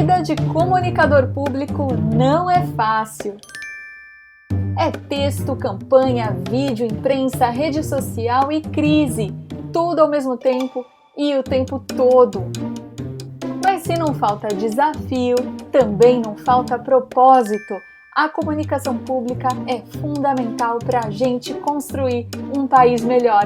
vida de comunicador público não é fácil. É texto, campanha, vídeo, imprensa, rede social e crise. Tudo ao mesmo tempo e o tempo todo. Mas se não falta desafio, também não falta propósito. A comunicação pública é fundamental para a gente construir um país melhor.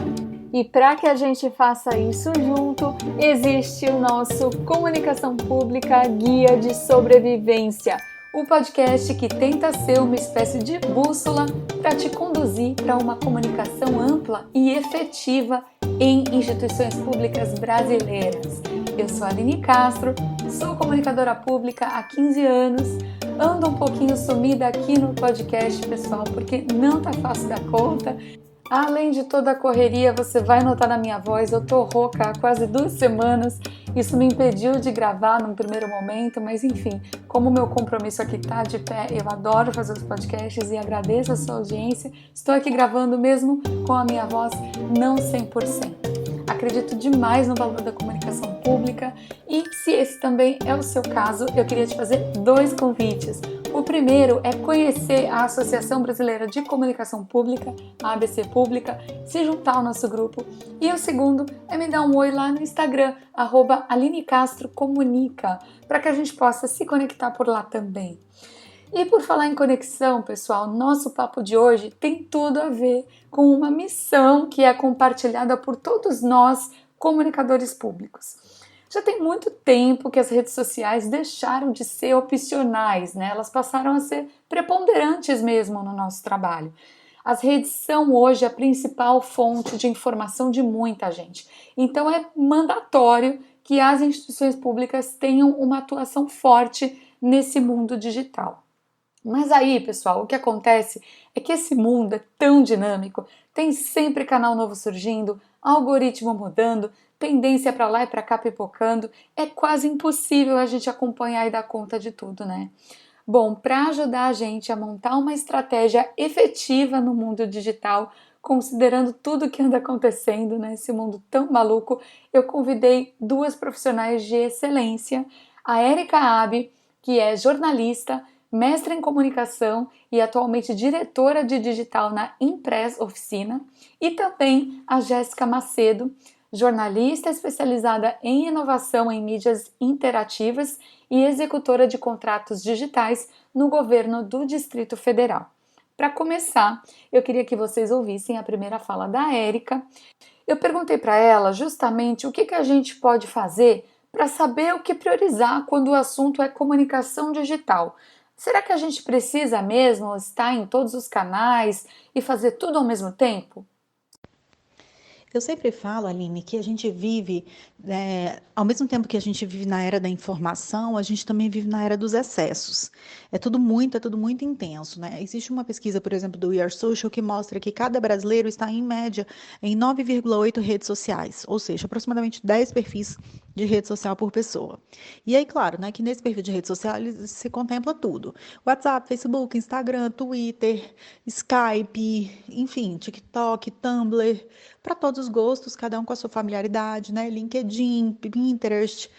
E para que a gente faça isso junto, existe o nosso Comunicação Pública Guia de Sobrevivência, o podcast que tenta ser uma espécie de bússola para te conduzir para uma comunicação ampla e efetiva em instituições públicas brasileiras. Eu sou a Aline Castro, sou comunicadora pública há 15 anos, ando um pouquinho sumida aqui no podcast, pessoal, porque não tá fácil dar conta. Além de toda a correria, você vai notar na minha voz, eu tô rouca há quase 2 semanas. Isso me impediu de gravar num primeiro momento, mas enfim, como o meu compromisso aqui tá de pé, eu adoro fazer os podcasts e agradeço a sua audiência. Estou aqui gravando mesmo com a minha voz não 100%. Acredito demais no valor da comunicação pública e se esse também é o seu caso, eu queria te fazer 2 convites. O primeiro é conhecer a Associação Brasileira de Comunicação Pública, a ABC Pública, se juntar ao nosso grupo. E o segundo é me dar um oi lá no Instagram, @AlineCastroComunica, para que a gente possa se conectar por lá também. E por falar em conexão, pessoal, nosso papo de hoje tem tudo a ver com uma missão que é compartilhada por todos nós, comunicadores públicos. Já tem muito tempo que as redes sociais deixaram de ser opcionais, né? Elas passaram a ser preponderantes mesmo no nosso trabalho. As redes são hoje a principal fonte de informação de muita gente. Então é mandatório que as instituições públicas tenham uma atuação forte nesse mundo digital. Mas aí, pessoal, o que acontece é que esse mundo é tão dinâmico, tem sempre canal novo surgindo, algoritmo mudando, tendência para lá e para cá pipocando, é quase impossível a gente acompanhar e dar conta de tudo, né? Bom, para ajudar a gente a montar uma estratégia efetiva no mundo digital, considerando tudo que anda acontecendo nesse mundo tão maluco, eu convidei 2 profissionais de excelência, a Érica Abbe, que é jornalista, mestre em comunicação e atualmente diretora de digital na Impress Oficina, e também a Jéssica Macedo, jornalista especializada em inovação em mídias interativas e executora de contratos digitais no governo do Distrito Federal. Para começar, eu queria que vocês ouvissem a primeira fala da Érica. Eu perguntei para ela justamente o que a gente pode fazer para saber o que priorizar quando o assunto é comunicação digital. Será que a gente precisa mesmo estar em todos os canais e fazer tudo ao mesmo tempo? Eu sempre falo, Aline, que a gente vive, ao mesmo tempo que a gente vive na era da informação, a gente também vive na era dos excessos. É tudo muito intenso, né? Existe uma pesquisa, por exemplo, do We Are Social, que mostra que cada brasileiro está, em média, em 9,8 redes sociais, ou seja, aproximadamente 10 perfis de rede social por pessoa. E aí, claro, né, que nesse perfil de rede social se contempla tudo. WhatsApp, Facebook, Instagram, Twitter, Skype, enfim, TikTok, Tumblr, para todos os gostos, cada um com a sua familiaridade, né? LinkedIn, Pinterest.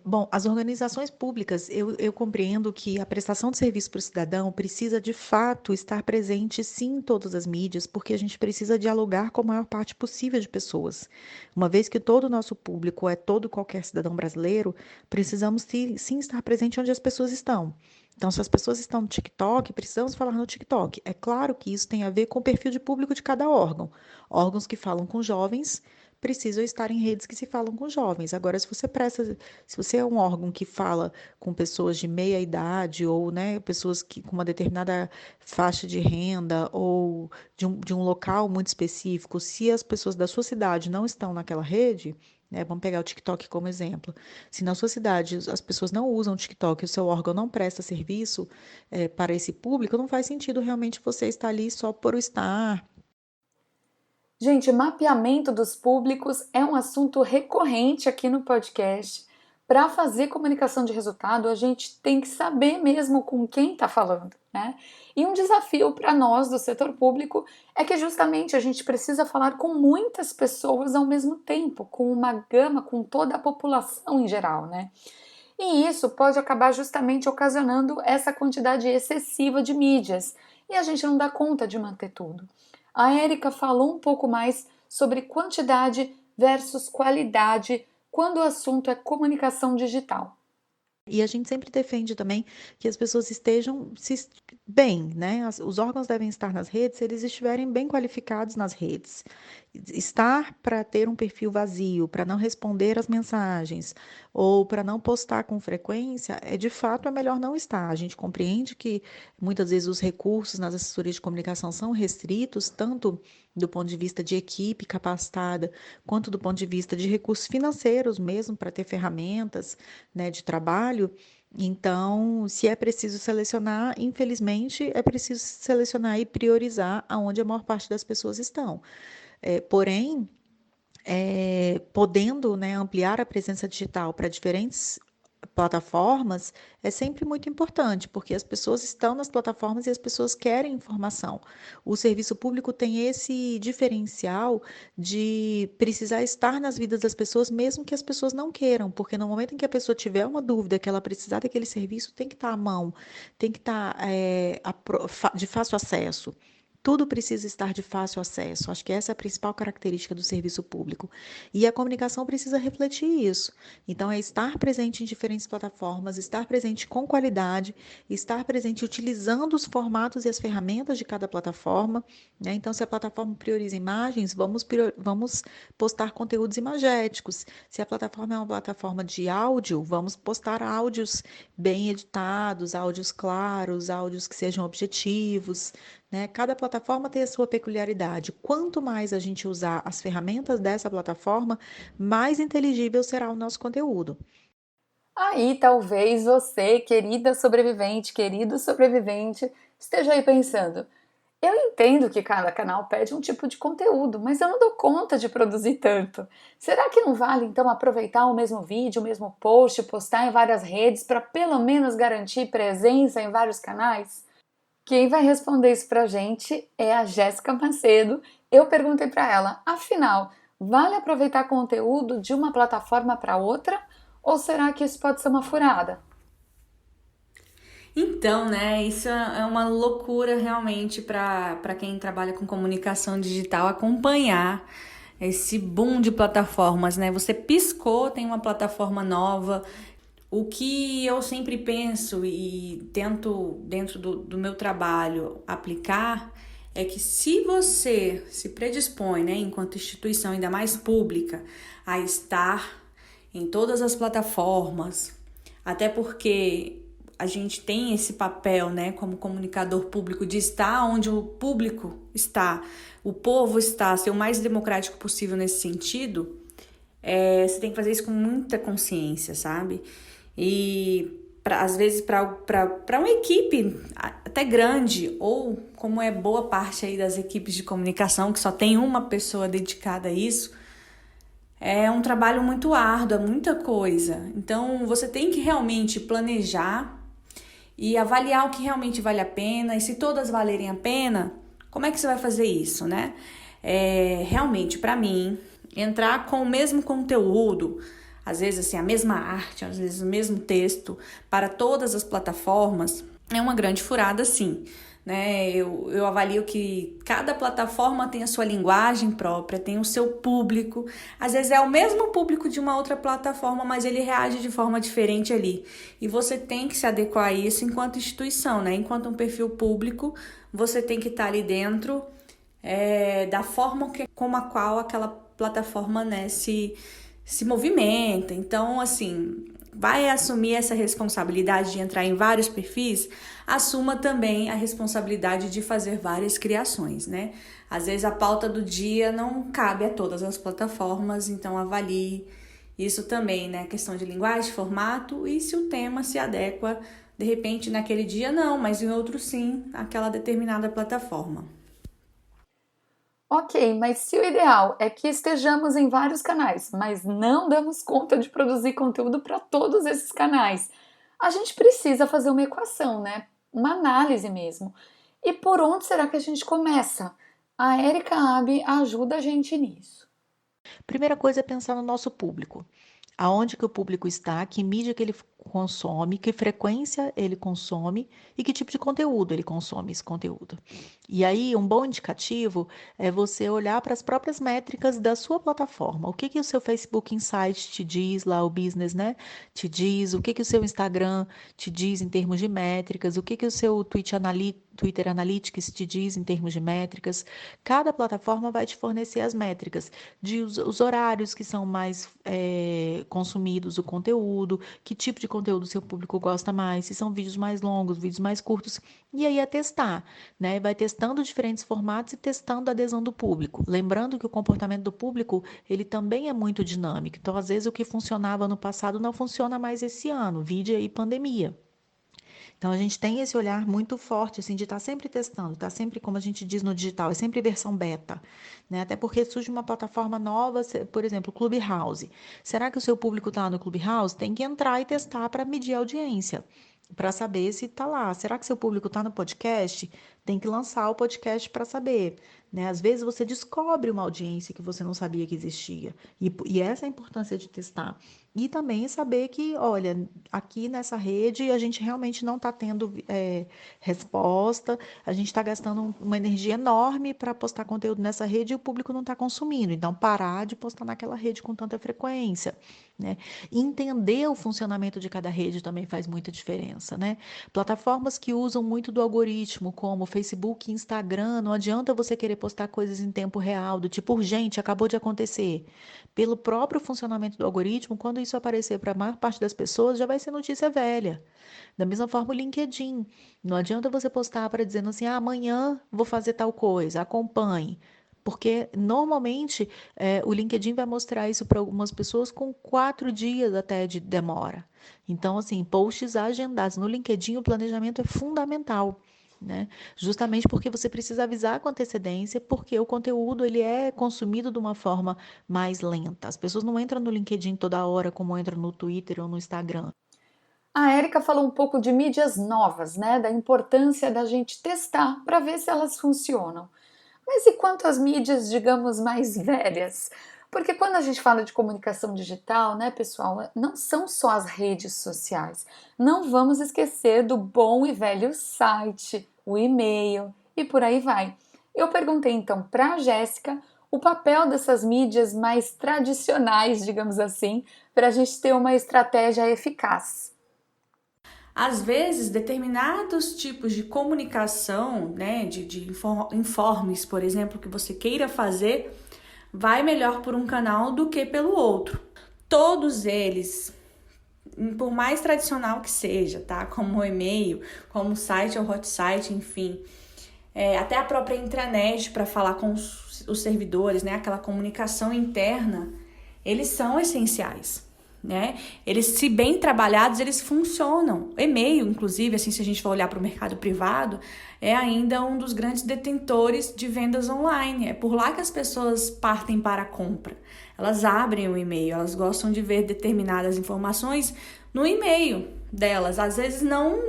Bom, as organizações públicas, eu compreendo que a prestação de serviço para o cidadão precisa, de fato, estar presente, sim, em todas as mídias, porque a gente precisa dialogar com a maior parte possível de pessoas. Uma vez que todo o nosso público é todo qualquer cidadão brasileiro, precisamos, sim, estar presente onde as pessoas estão. Então, se as pessoas estão no TikTok, precisamos falar no TikTok. É claro que isso tem a ver com o perfil de público de cada órgão. Órgãos que falam com jovens precisam estar em redes que se falam com jovens. Agora, se você é um órgão que fala com pessoas de meia idade ou, né, pessoas com uma determinada faixa de renda ou de um local muito específico, se as pessoas da sua cidade não estão naquela rede, né, vamos pegar o TikTok como exemplo. Se na sua cidade as pessoas não usam o TikTok e o seu órgão não presta serviço para esse público, não faz sentido realmente você estar ali só por estar. Gente, mapeamento dos públicos é um assunto recorrente aqui no podcast. Para fazer comunicação de resultado, a gente tem que saber mesmo com quem está falando, né? E um desafio para nós do setor público é que justamente a gente precisa falar com muitas pessoas ao mesmo tempo, com uma gama, com toda a população em geral, né? E isso pode acabar justamente ocasionando essa quantidade excessiva de mídias e a gente não dá conta de manter tudo. A Érica falou um pouco mais sobre quantidade versus qualidade quando o assunto é comunicação digital. E a gente sempre defende também que as pessoas estejam bem, né? Os órgãos devem estar nas redes se eles estiverem bem qualificados nas redes. Estar para ter um perfil vazio, para não responder as mensagens ou para não postar com frequência, de fato é melhor não estar. A gente compreende que muitas vezes os recursos nas assessorias de comunicação são restritos, tanto do ponto de vista de equipe capacitada, quanto do ponto de vista de recursos financeiros mesmo, para ter ferramentas, né, de trabalho. Então, se é preciso selecionar, infelizmente, é preciso selecionar e priorizar aonde a maior parte das pessoas estão. Porém, podendo, né, ampliar a presença digital para diferentes plataformas, é sempre muito importante, porque as pessoas estão nas plataformas e as pessoas querem informação. O serviço público tem esse diferencial de precisar estar nas vidas das pessoas, mesmo que as pessoas não queiram, porque no momento em que a pessoa tiver uma dúvida, que ela precisar daquele serviço, tem que estar à mão, tem que estar de fácil acesso. Tudo precisa estar de fácil acesso. Acho que essa é a principal característica do serviço público. E a comunicação precisa refletir isso. Então, é estar presente em diferentes plataformas, estar presente com qualidade, estar presente utilizando os formatos e as ferramentas de cada plataforma, né? Então, se a plataforma prioriza imagens, vamos postar conteúdos imagéticos. Se a plataforma é uma plataforma de áudio, vamos postar áudios bem editados, áudios claros, áudios que sejam objetivos, né? Cada plataforma tem a sua peculiaridade. Quanto mais a gente usar as ferramentas dessa plataforma, mais inteligível será o nosso conteúdo. Aí talvez você, querida sobrevivente, querido sobrevivente, esteja aí pensando: eu entendo que cada canal pede um tipo de conteúdo, mas eu não dou conta de produzir tanto. Será que não vale então aproveitar o mesmo vídeo, o mesmo post, postar em várias redes para pelo menos garantir presença em vários canais? Quem vai responder isso pra gente é a Jéssica Macedo. Eu perguntei para ela, afinal, vale aproveitar conteúdo de uma plataforma para outra? Ou será que isso pode ser uma furada? Então, né, isso é uma loucura realmente para quem trabalha com comunicação digital acompanhar esse boom de plataformas, né? Você piscou, tem uma plataforma nova. O que eu sempre penso e tento, dentro do meu trabalho, aplicar é que se você se predispõe, né, enquanto instituição ainda mais pública, a estar em todas as plataformas, até porque a gente tem esse papel, né, como comunicador público, de estar onde o público está, o povo está, ser o mais democrático possível nesse sentido, você tem que fazer isso com muita consciência, sabe? E às vezes para uma equipe até grande, ou como é boa parte aí das equipes de comunicação, que só tem uma pessoa dedicada a isso, é um trabalho muito árduo, é muita coisa. Então você tem que realmente planejar e avaliar o que realmente vale a pena, e se todas valerem a pena, como é que você vai fazer isso, né? Realmente, para mim, entrar com o mesmo conteúdo, às vezes assim, a mesma arte, às vezes o mesmo texto, para todas as plataformas, é uma grande furada, sim. Né? Eu avalio que cada plataforma tem a sua linguagem própria, tem o seu público. Às vezes é o mesmo público de uma outra plataforma, mas ele reage de forma diferente ali. E você tem que se adequar a isso enquanto instituição, né? Enquanto um perfil público, você tem que estar ali dentro da forma como a qual aquela plataforma, né, se movimenta. Então, assim, vai assumir essa responsabilidade de entrar em vários perfis, assuma também a responsabilidade de fazer várias criações, né? Às vezes a pauta do dia não cabe a todas as plataformas, então avalie isso também, né? Questão de linguagem, formato, e se o tema se adequa, de repente naquele dia não, mas em outro sim, aquela determinada plataforma. Ok, mas se o ideal é que estejamos em vários canais, mas não damos conta de produzir conteúdo para todos esses canais, a gente precisa fazer uma equação, né? Uma análise mesmo. E por onde será que a gente começa? A Erika Abbe ajuda a gente nisso. Primeira coisa é pensar no nosso público. Aonde que o público está, que mídia que ele consome, que frequência ele consome e que tipo de conteúdo ele consome esse conteúdo. E aí, um bom indicativo é você olhar para as próprias métricas da sua plataforma. O que que o seu Facebook Insights te diz lá, o business, né? Te diz, o que que o seu Instagram te diz em termos de métricas, o que que o seu Twitter Analytics te diz em termos de métricas. Cada plataforma vai te fornecer as métricas de os horários que são mais consumidos, o conteúdo, que tipo de conteúdo o seu público gosta mais, se são vídeos mais longos, vídeos mais curtos, e aí é testar, né? Vai testando diferentes formatos e testando a adesão do público. Lembrando que o comportamento do público, ele também é muito dinâmico. Então, às vezes, o que funcionava no passado não funciona mais esse ano, vide aí pandemia. Então, a gente tem esse olhar muito forte, assim, de estar sempre testando, estar sempre, como a gente diz no digital, é sempre versão beta, né? Até porque surge uma plataforma nova, por exemplo, Clubhouse. Será que o seu público está no Clubhouse? Tem que entrar e testar para medir a audiência, para saber se está lá. Será que seu público está no podcast? Tem que lançar o podcast para saber, né? Às vezes você descobre uma audiência que você não sabia que existia. E essa é a importância de testar. E também saber que, olha, aqui nessa rede a gente realmente não está tendo resposta, a gente está gastando uma energia enorme para postar conteúdo nessa rede e o público não está consumindo. Então, parar de postar naquela rede com tanta frequência, né? Entender o funcionamento de cada rede também faz muita diferença, né? Plataformas que usam muito do algoritmo, como Facebook e Instagram, não adianta você querer postar coisas em tempo real, do tipo, urgente, acabou de acontecer. Pelo próprio funcionamento do algoritmo, quando isso aparecer para a maior parte das pessoas, já vai ser notícia velha. Da mesma forma, o LinkedIn. Não adianta você postar para dizendo assim, amanhã vou fazer tal coisa, acompanhe. Porque normalmente o LinkedIn vai mostrar isso para algumas pessoas com 4 dias até de demora. Então, assim, posts agendados. No LinkedIn, o planejamento é fundamental, né? Justamente porque você precisa avisar com antecedência, porque o conteúdo ele é consumido de uma forma mais lenta. As pessoas não entram no LinkedIn toda hora como entram no Twitter ou no Instagram. A Érica falou um pouco de mídias novas, né? Da importância da gente testar para ver se elas funcionam. Mas e quanto às mídias, digamos, mais velhas? Porque quando a gente fala de comunicação digital, né, pessoal, não são só as redes sociais. Não vamos esquecer do bom e velho site, o e-mail e por aí vai. Eu perguntei então para a Jéssica o papel dessas mídias mais tradicionais, digamos assim, para a gente ter uma estratégia eficaz. Às vezes, determinados tipos de comunicação, né, de informes, por exemplo, que você queira fazer, vai melhor por um canal do que pelo outro. Todos eles, por mais tradicional que seja, tá? Como o e-mail, como o site ou hot site, enfim, até a própria intranet para falar com os servidores, né, aquela comunicação interna, eles são essenciais, né? Eles, se bem trabalhados, eles funcionam. E-mail, inclusive, assim, se a gente for olhar para o mercado privado, é ainda um dos grandes detentores de vendas online. É por lá que as pessoas partem para a compra. Elas abrem o e-mail, elas gostam de ver determinadas informações no e-mail delas. Às vezes não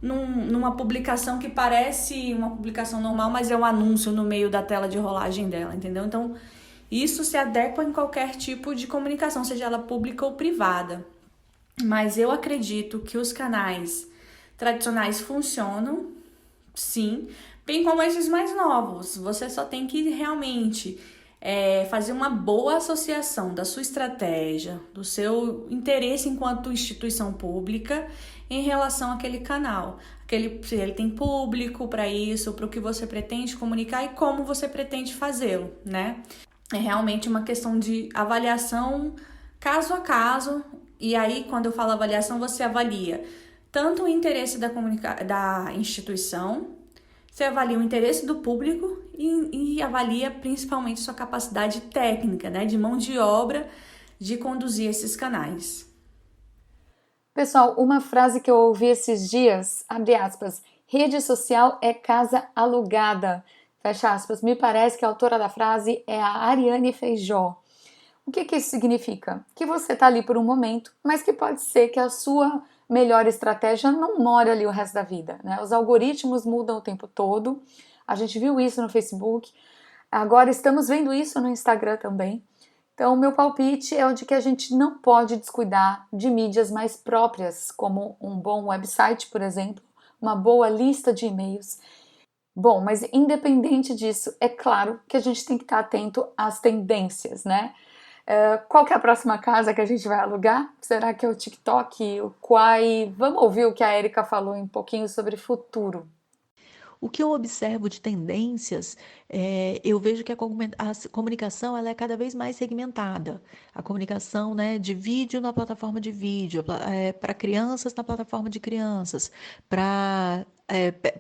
numa publicação que parece uma publicação normal, mas é um anúncio no meio da tela de rolagem dela, entendeu? Então, isso se adequa em qualquer tipo de comunicação, seja ela pública ou privada. Mas eu acredito que os canais tradicionais funcionam, sim, bem como esses mais novos. Você só tem que realmente fazer uma boa associação da sua estratégia, do seu interesse enquanto instituição pública em relação àquele canal. Se ele tem público para isso, para o que você pretende comunicar e como você pretende fazê-lo, né? É realmente uma questão de avaliação caso a caso. E aí, quando eu falo avaliação, você avalia tanto o interesse da instituição, você avalia o interesse do público e avalia principalmente sua capacidade técnica, né, de mão de obra, de conduzir esses canais. Pessoal, uma frase que eu ouvi esses dias, abre aspas, rede social é casa alugada. Fecha aspas, me parece que a autora da frase é a Ariane Feijó. O que isso significa? Que você está ali por um momento, mas que pode ser que a sua melhor estratégia não more ali o resto da vida, né? Os algoritmos mudam o tempo todo, a gente viu isso no Facebook, agora estamos vendo isso no Instagram também. Então, o meu palpite é o de que a gente não pode descuidar de mídias mais próprias, como um bom website, por exemplo, uma boa lista de e-mails. Bom, mas independente disso, é claro que a gente tem que estar atento às tendências, né? Qual que é a próxima casa que a gente vai alugar? Será que é o TikTok, o Quai? Vamos ouvir o que a Erika falou um pouquinho sobre futuro. O que eu observo de tendências, eu vejo que a comunicação ela é cada vez mais segmentada. A comunicação, né, de vídeo na plataforma de vídeo, para crianças na plataforma de crianças, para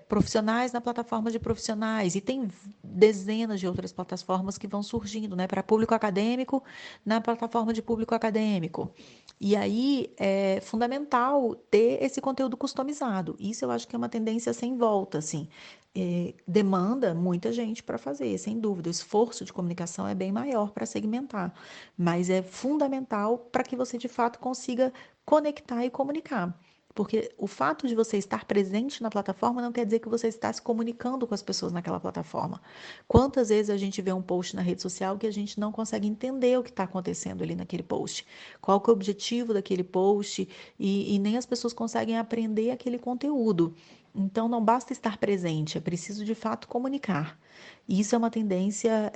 profissionais na plataforma de profissionais, e tem dezenas de outras plataformas que vão surgindo, né, para público acadêmico na plataforma de público acadêmico. E aí é fundamental ter esse conteúdo customizado. Isso eu acho que é uma tendência sem volta, assim. Demanda muita gente para fazer, sem dúvida. O esforço de comunicação é bem maior para segmentar, mas é fundamental para que você de fato consiga conectar e comunicar. Porque o fato de você estar presente na plataforma não quer dizer que você está se comunicando com as pessoas naquela plataforma. Quantas vezes a gente vê um post na rede social que a gente não consegue entender o que está acontecendo ali naquele post? Qual que é o objetivo daquele post? E nem as pessoas conseguem aprender aquele conteúdo. Então, não basta estar presente, é preciso de fato comunicar. E isso é uma tendência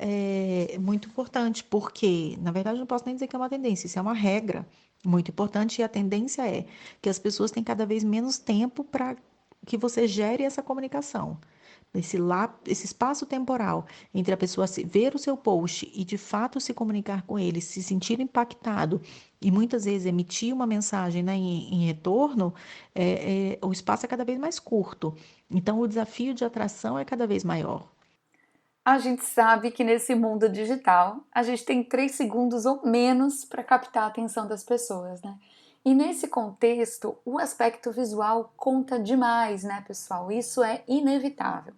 muito importante, porque, na verdade, não posso nem dizer que é uma tendência, isso é uma regra muito importante, e a tendência é que as pessoas têm cada vez menos tempo para que você gere essa comunicação. Esse espaço temporal entre a pessoa ver o seu post e de fato se comunicar com ele, se sentir impactado e muitas vezes emitir uma mensagem, né, em retorno, o espaço é cada vez mais curto. Então, o desafio de atração é cada vez maior. A gente sabe que nesse mundo digital, a gente tem 3 segundos ou menos para captar a atenção das pessoas, né? E nesse contexto, o aspecto visual conta demais, né, pessoal? Isso é inevitável.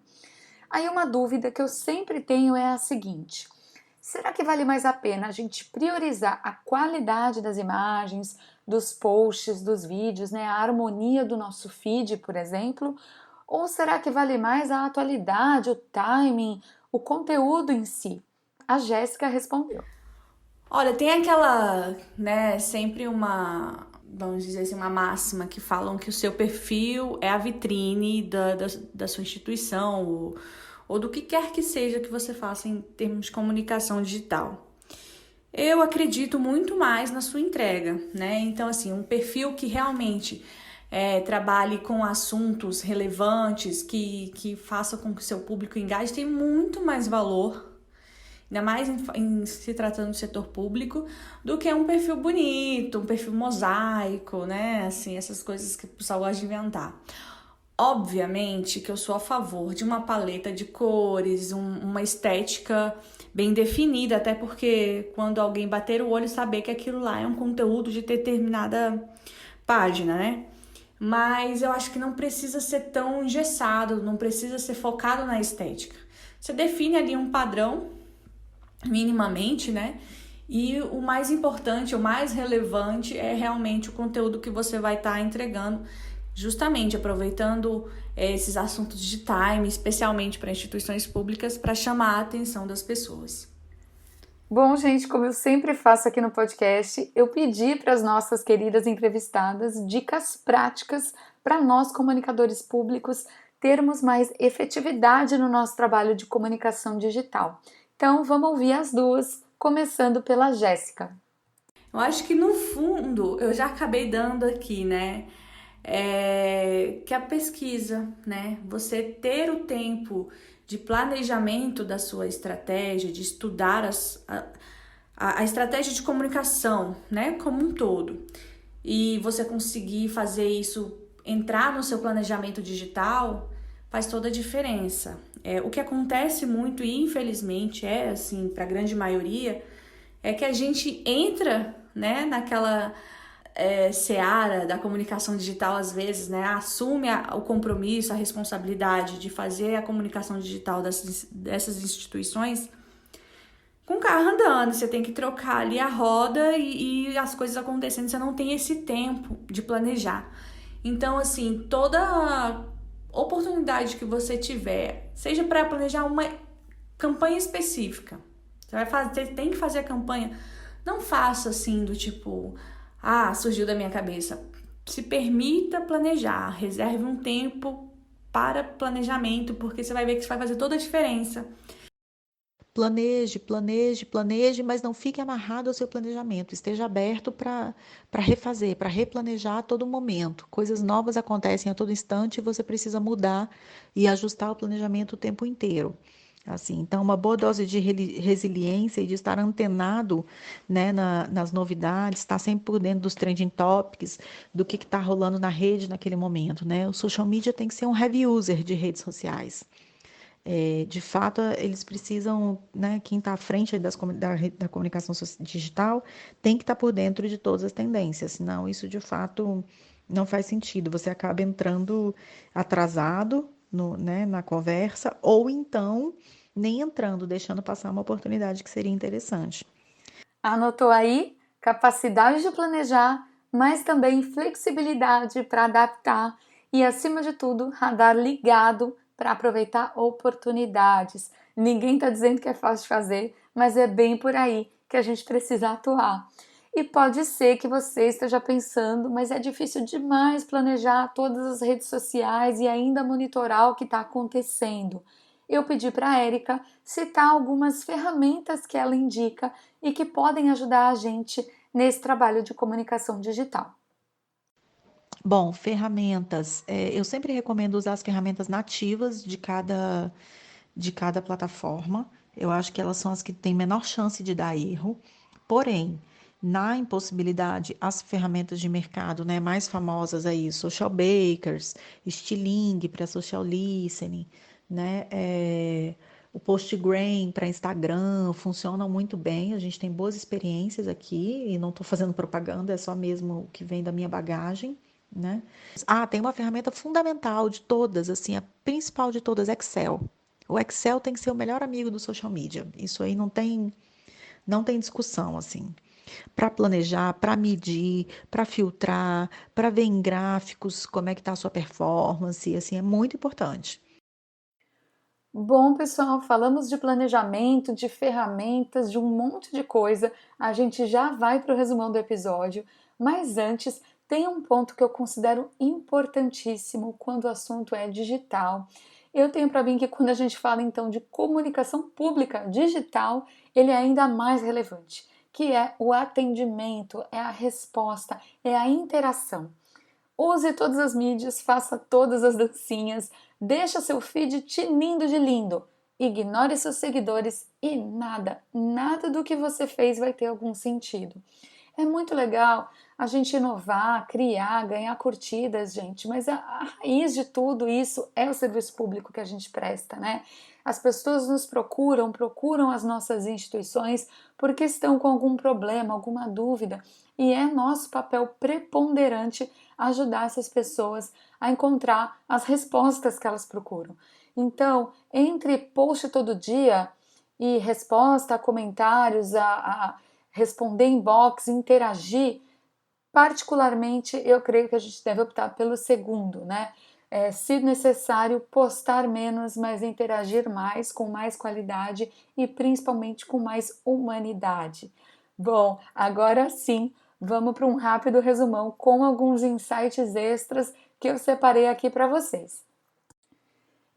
Aí uma dúvida que eu sempre tenho é a seguinte: será que vale mais a pena a gente priorizar a qualidade das imagens, dos posts, dos vídeos, né, a harmonia do nosso feed, por exemplo? Ou será que vale mais a atualidade, o timing, o conteúdo em si? A Jéssica respondeu. Olha, tem aquela, né, sempre uma, vamos dizer assim, uma máxima que falam que o seu perfil é a vitrine da sua instituição ou do que quer que seja que você faça em termos de comunicação digital. Eu acredito muito mais na sua entrega, né? Então, assim, um perfil que realmente trabalhe com assuntos relevantes, que faça com que o seu público engaje, tem muito mais valor, ainda mais em se tratando do setor público, do que um perfil bonito, um perfil mosaico, né? Assim, essas coisas que o pessoal gosta de inventar. Obviamente que eu sou a favor de uma paleta de cores, uma estética bem definida, até porque quando alguém bater o olho, saber que aquilo lá é um conteúdo de determinada página, né? Mas eu acho que não precisa ser tão engessado, não precisa ser focado na estética. Você define ali um padrão, minimamente, né? E o mais importante, o mais relevante é realmente o conteúdo que você vai estar entregando, justamente aproveitando esses assuntos de time, especialmente para instituições públicas, para chamar a atenção das pessoas. Bom, gente, como eu sempre faço aqui no podcast, eu pedi para as nossas queridas entrevistadas dicas práticas para nós, comunicadores públicos, termos mais efetividade no nosso trabalho de comunicação digital. Então, vamos ouvir as duas, começando pela Jéssica. Eu acho que, no fundo, eu já acabei dando aqui, né? Que a pesquisa, né? Você ter o tempo de planejamento da sua estratégia, de estudar a estratégia de comunicação, né, como um todo, e você conseguir fazer isso entrar no seu planejamento digital, faz toda a diferença. O que acontece muito, e infelizmente assim, para a grande maioria, é que a gente entra, né, naquela seara da comunicação digital, às vezes, né, assume o compromisso, a responsabilidade de fazer a comunicação digital dessas instituições com o carro andando. Você tem que trocar ali a roda e as coisas acontecendo, você não tem esse tempo de planejar. Então, assim, toda oportunidade que você tiver, seja para planejar uma campanha específica, você tem que fazer a campanha Não faça assim do tipo, surgiu da minha cabeça. Se permita planejar, reserve um tempo para planejamento, porque você vai ver que isso vai fazer toda a diferença. Planeje, planeje, planeje, mas não fique amarrado ao seu planejamento. Esteja aberto para refazer, para replanejar a todo momento. Coisas novas acontecem a todo instante e você precisa mudar e ajustar o planejamento o tempo inteiro. Assim, então, uma boa dose de resiliência e de estar antenado, né, nas novidades, estar sempre por dentro dos trending topics, do que está rolando na rede naquele momento, né? O social media tem que ser um heavy user de redes sociais. De fato, eles precisam, né, quem está à frente da comunicação digital tem que estar por dentro de todas as tendências, senão isso de fato não faz sentido. Você acaba entrando atrasado né, na conversa, ou então nem entrando, deixando passar uma oportunidade que seria interessante. Anotou aí? Capacidade de planejar, mas também flexibilidade para adaptar e, acima de tudo, radar ligado para aproveitar oportunidades. Ninguém está dizendo que é fácil de fazer, mas é bem por aí que a gente precisa atuar. E pode ser que você esteja pensando, mas é difícil demais planejar todas as redes sociais e ainda monitorar o que está acontecendo. Eu pedi para a Érica citar algumas ferramentas que ela indica e que podem ajudar a gente nesse trabalho de comunicação digital. Bom, ferramentas. Eu sempre recomendo usar as ferramentas nativas de cada plataforma. Eu acho que elas são as que têm menor chance de dar erro. Porém, na impossibilidade, as ferramentas de mercado, né, mais famosas aí, Social Bakers, Stiling para social listening, né, o Postgram para Instagram funcionam muito bem. A gente tem boas experiências aqui e não estou fazendo propaganda, é só mesmo o que vem da minha bagagem, né? Tem uma ferramenta fundamental de todas, assim, a principal de todas, Excel. O Excel tem que ser o melhor amigo do social media. Isso aí não tem discussão, assim. Para planejar, para medir, para filtrar, para ver em gráficos como é que está a sua performance, assim, é muito importante. Bom, pessoal, falamos de planejamento, de ferramentas, de um monte de coisa. A gente já vai para o resumão do episódio, mas antes tem um ponto que eu considero importantíssimo quando o assunto é digital. Eu tenho para mim que quando a gente fala então de comunicação pública digital, ele é ainda mais relevante, que é o atendimento, é a resposta, é a interação. Use todas as mídias, faça todas as dancinhas, deixa seu feed tinindo de lindo. Ignore seus seguidores e nada do que você fez vai ter algum sentido. É muito legal a gente inovar, criar, ganhar curtidas, gente, mas a raiz de tudo isso é o serviço público que a gente presta, né? As pessoas nos procuram as nossas instituições porque estão com algum problema, alguma dúvida, e é nosso papel preponderante ajudar essas pessoas a encontrar as respostas que elas procuram. Então, entre post todo dia e resposta a comentários, a responder inbox, interagir, particularmente eu creio que a gente deve optar pelo segundo, né? Se necessário, postar menos, mas interagir mais, com mais qualidade e principalmente com mais humanidade. Bom, agora sim, vamos para um rápido resumão com alguns insights extras que eu separei aqui para vocês.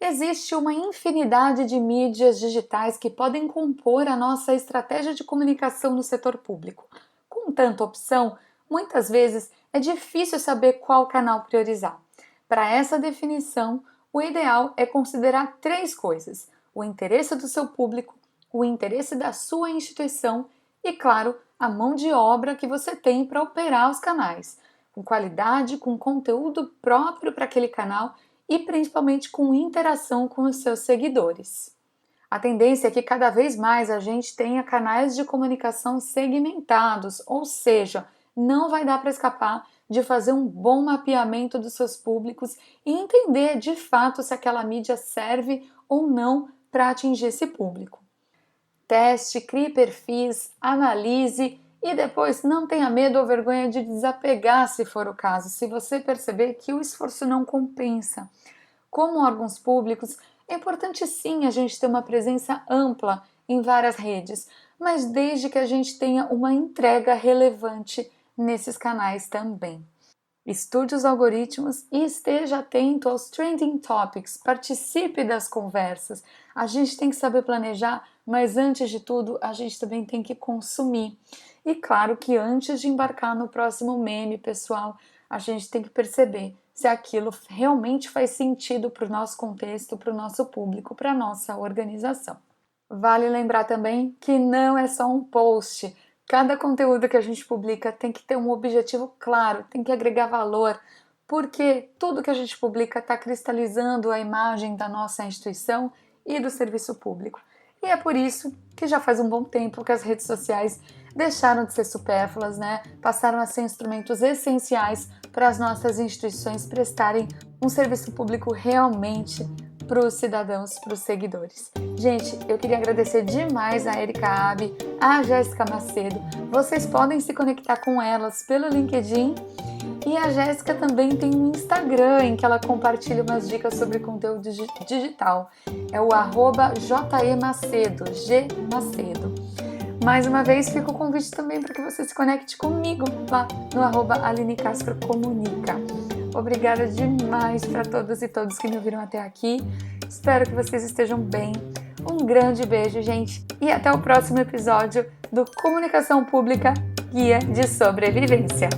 Existe uma infinidade de mídias digitais que podem compor a nossa estratégia de comunicação no setor público. Com tanta opção, muitas vezes é difícil saber qual canal priorizar. Para essa definição, o ideal é considerar três coisas: o interesse do seu público, o interesse da sua instituição e, claro, a mão de obra que você tem para operar os canais, com qualidade, com conteúdo próprio para aquele canal e principalmente com interação com os seus seguidores. A tendência é que cada vez mais a gente tenha canais de comunicação segmentados, ou seja, não vai dar para escapar de fazer um bom mapeamento dos seus públicos e entender de fato se aquela mídia serve ou não para atingir esse público. Teste, crie perfis, analise e depois não tenha medo ou vergonha de desapegar se for o caso, se você perceber que o esforço não compensa. Como órgãos públicos, é importante sim a gente ter uma presença ampla em várias redes, mas desde que a gente tenha uma entrega relevante nesses canais também. Estude os algoritmos e esteja atento aos trending topics, participe das conversas. A gente tem que saber planejar, mas antes de tudo, a gente também tem que consumir. E claro que antes de embarcar no próximo meme, pessoal, a gente tem que perceber se aquilo realmente faz sentido para o nosso contexto, para o nosso público, para a nossa organização. Vale lembrar também que não é só um post. Cada conteúdo que a gente publica tem que ter um objetivo claro, tem que agregar valor, porque tudo que a gente publica está cristalizando a imagem da nossa instituição e do serviço público. E é por isso que já faz um bom tempo que as redes sociais deixaram de ser supérfluas, né? Passaram a ser instrumentos essenciais para as nossas instituições prestarem um serviço público realmente para os cidadãos, para os seguidores. Gente, eu queria agradecer demais a Erika Abbe, a Jéssica Macedo. Vocês podem se conectar com elas pelo LinkedIn e a Jéssica também tem um Instagram em que ela compartilha umas dicas sobre conteúdo digital. É o @JEMacedo, G Macedo. Mais uma vez, fica o convite também para que você se conecte comigo lá no @AlineCastroComunica. Obrigada demais para todas e todos que me ouviram até aqui. Espero que vocês estejam bem. Um grande beijo, gente, e até o próximo episódio do Comunicação Pública Guia de Sobrevivência.